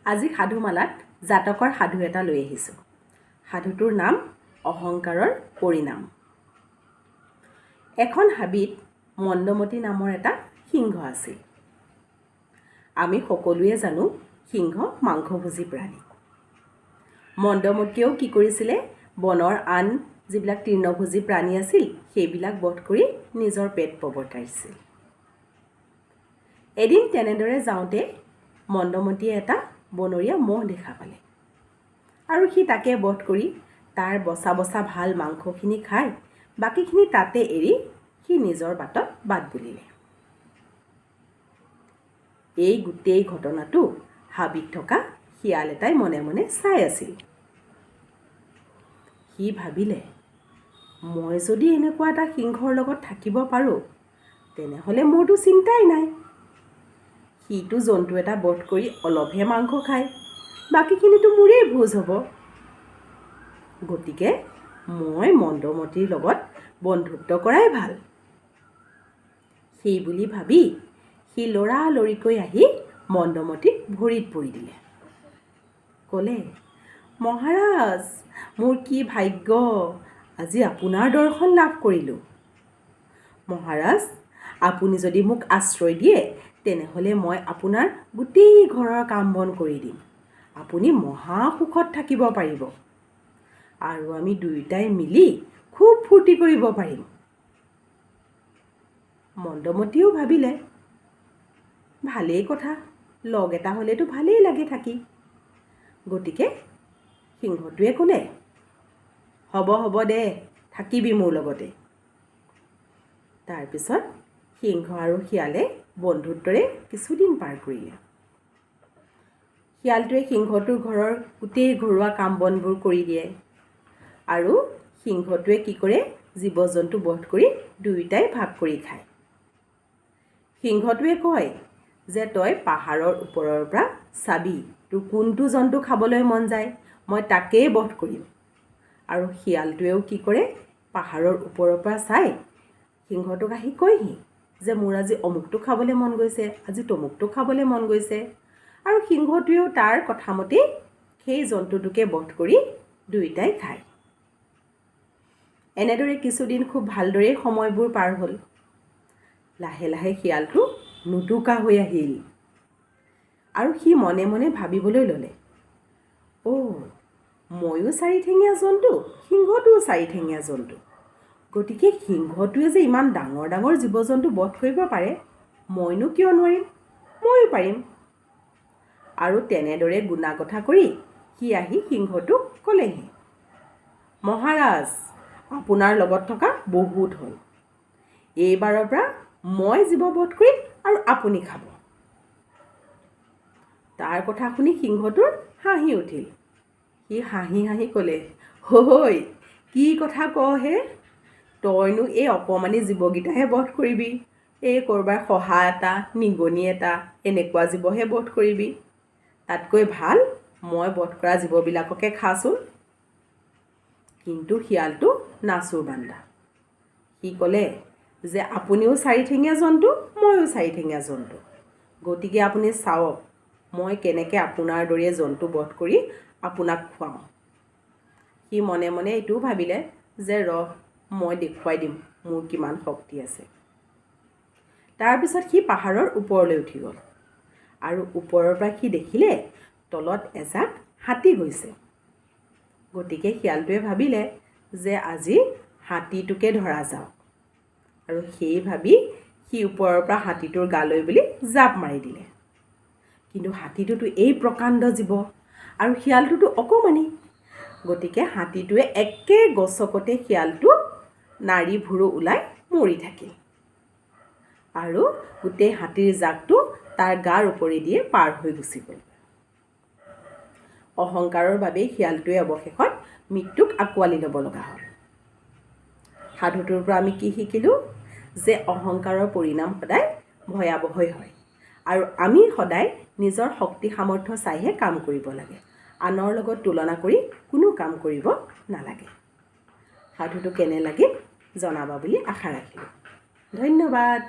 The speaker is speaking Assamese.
আজি সাধুমালাত জাতকৰ সাধু এটা লৈ আহিছোঁ। সাধুটোৰ নাম অহংকাৰৰ পৰিণাম। এখন হাবিত মন্দমতি নামৰ এটা সিংহ আছিল। আমি সকলোৱে জানো সিংহ মাংসভোজী প্ৰাণী। মন্দমতিয়েও কি কৰিছিলে, বনৰ আন যিবিলাক তৃণভোজী প্ৰাণী আছিল সেইবিলাক বধ কৰি নিজৰ পেট প্ৰৱৰ্তাইছিল। এদিন তেনেদৰে যাওঁতে মন্দমতিয়ে এটা বনৰীয়া মহ দেখা পালে আৰু সি তাকে বধ কৰি তাৰ বচা বচা ভাল মাংসখিনি খাই বাকীখিনি তাতে এৰি সি নিজৰ বাটত বাট বুলিলে। এই গোটেই ঘটনাটো হাবিত থকা শিয়াল এটাই মনে মনে চাই আছিল। সি ভাবিলে, মই যদি এনেকুৱা এটা সিংহৰ লগত থাকিব পাৰোঁ তেনেহ'লে মোৰতো চিন্তাই নাই। সিটো জন্তু এটা বধ কৰি অলপহে মাংস খায়, বাকীখিনিতো মোৰেই ভোজ হ'ব। গতিকে মই মন্দমতিৰ লগত বন্ধুত্ব কৰাই ভাল। সেই বুলি ভাবি সি লৰালৰিকৈ আহি মন্দমতিক ভৰিত পৰি দিলে। ক'লে, মহাৰাজ, মোৰ কি ভাগ্য, আজি আপোনাৰ দৰ্শন লাভ কৰিলোঁ। মহাৰাজ, আপুনি যদি মোক আশ্ৰয় দিয়ে তেনেহ'লে মই আপোনাৰ গোটেই ঘৰৰ কাম বন কৰি দিম। আপুনি মহা সুখত থাকিব পাৰিব আৰু আমি দুয়োটাই মিলি খুব ফূৰ্তি কৰিব পাৰিম। মন্দমতিয়েও ভাবিলে, ভালেই কথা, লগ এটা হ'লেতো ভালেই লাগে থাকি। গতিকে সিংহটোৱে ক'লে, হ'ব হ'ব দে, থাকিবি মোৰ লগতে। তাৰপিছত সিংহ আৰু শিয়ালে বন্ধুত্বৰে কিছুদিন পাৰ কৰিলে। শিয়ালটোৱে সিংহটোৰ ঘৰৰ গোটেই ঘৰুৱা কাম বনবোৰ কৰি দিয়ে আৰু সিংহটোৱে কি কৰে, জীৱ জন্তু বধ কৰি দুয়োটাই ভাগ কৰি খায়। সিংহটোৱে কয় যে তই পাহাৰৰ ওপৰৰ পৰা চাবি, তোৰ কোনটো জন্তু খাবলৈ মন যায় মই তাকেই বধ কৰিম। আৰু শিয়ালটোৱেও কি কৰে, পাহাৰৰ ওপৰৰ পৰা চাই সিংহটোক আহি কয়হি যে মোৰ আজি অমুকটো খাবলৈ মন গৈছে, আজি তমুকটো খাবলৈ মন গৈছে। আৰু সিংহটোৱেও তাৰ কথামতে সেই জন্তুটোকে বধ কৰি দুয়োটাই খায়। এনেদৰে কিছুদিন খুব ভালদৰে সময়বোৰ পাৰ হ'ল। লাহে লাহে শিয়ালটো নুতুকা হৈ আহিল আৰু সি মনে মনে ভাবিবলৈ ল'লে, ময়ো চাৰিঠেঙীয়া জন্তু, সিংহটোও চাৰিঠেঙীয়া জন্তু। গতিকে সিংহটোৱে যে ইমান ডাঙৰ ডাঙৰ জীৱ জন্তু বধ কৰিব পাৰে, মইনো কিয় নোৱাৰিম, ময়ো পাৰিম। আৰু তেনেদৰে গুণাগথা কৰি সি আহি সিংহটোক ক'লেহি, মহাৰাজ, আপোনাৰ লগত থকা বহুত হ'ল। এইবাৰৰ পৰা মই জীৱ বধ কৰিম আৰু আপুনি খাব। তাৰ কথা শুনি সিংহটোৰ হাঁহি উঠিল। সি হাঁহি হাঁহি ক'লে, হৈ কি কথা কহে, তইনো এই অকণমানি জীৱকেইটাহে বধ কৰিবি, এই ক'ৰবাৰ শহা এটা, নিগনি এটা, এনেকুৱা জীৱহে বধ কৰিবি। তাতকৈ ভাল মই বধ কৰা জীৱবিলাককে খাচোন। কিন্তু শিয়ালটো নাচুৰ বান্দা। সি ক'লে যে আপুনিও চাৰিঠেঙীয়া জন্তু, ময়ো চাৰিঠেঙীয়া জন্তু। গতিকে আপুনি চাওক মই কেনেকৈ আপোনাৰ দৰে জন্তু বধ কৰি আপোনাক খুৱাওঁ। সি মনে মনে এইটোও ভাবিলে যে মই দেখুৱাই দিম মোৰ কিমান শক্তি আছে। তাৰপিছত সি পাহাৰৰ ওপৰলৈ উঠি গ'ল আৰু ওপৰৰ পৰা সি দেখিলে তলত এজাক হাতী গৈছে। গতিকে শিয়ালটোৱে ভাবিলে যে আজি হাতীটোকে ধৰা যাওক, আৰু সেই ভাবি সি ওপৰৰ পৰা হাতীটোৰ গালৈ বুলি জাপ মাৰি দিলে। কিন্তু হাতীটোতো এই প্ৰকাণ্ড জীৱ আৰু শিয়ালটোতো অকণমানি। গতিকে হাতীটোৱে একে গছকতে শিয়ালটো নাড়ী ভুৰু ওলাই মৰি থাকিল আৰু গোটেই হাতীৰ জাকটো তাৰ গাৰ ওপৰেদিয়ে পাৰ হৈ গুচি গ'ল। অহংকাৰৰ বাবেই শিয়ালটোৱে অৱশেষত মৃত্যুক আঁকোৱালি ল'ব লগা হ'ল। সাধুটোৰ পৰা আমি কি শিকিলোঁ, যে অহংকাৰৰ পৰিণাম সদায় ভয়াৱহই হয় আৰু আমি সদায় নিজৰ শক্তি সামৰ্থ্য চাইহে কাম কৰিব লাগে। আনৰ লগত তুলনা কৰি কোনো কাম কৰিব নালাগে। সাধুটো কেনে লাগিল জনাবা বুলি আশা ৰাখিলোঁ। ধন্যবাদ।